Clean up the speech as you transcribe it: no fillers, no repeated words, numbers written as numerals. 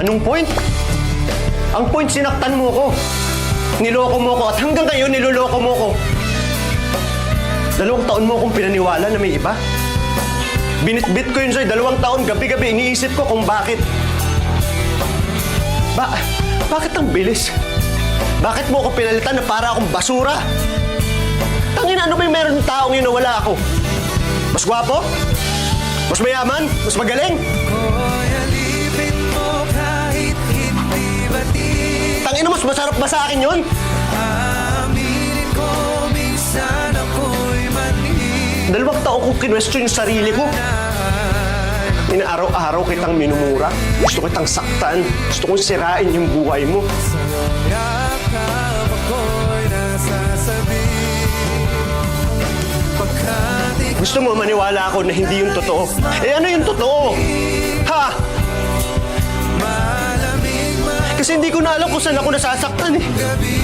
Anong point? Ang point, sinaktan mo ko. Niloko mo ko at hanggang ngayon niloloko mo ko. 2 taon mo akong pinaniwala na may iba. Binitbit ko yun sa'yo 2 taon, gabi-gabi iniisip ko kung bakit. Bakit ang bilis? Bakit mo ako pinalitan na para akong basura? Tangina, ano ba yung meron ng taong yun na wala ako? Mas gwapo? Mas mayaman? Mas magaling? Tangina, mas masarap ba sa akin yun? Aminin ko minsan ako'y manhid. 2 taon kong kinwestiyon yung sarili ko. Inaaraw-araw kitang minumura. Gusto kitang saktan. Gusto kong sirain yung buhay mo. Yakap ako'y nasasabi. Pagkat Gusto mo maniwala ako na hindi yung totoo. Eh ano yung totoo? Ha? malamig Kasi hindi ko na alam kung saan ako nasasaktan eh. gabi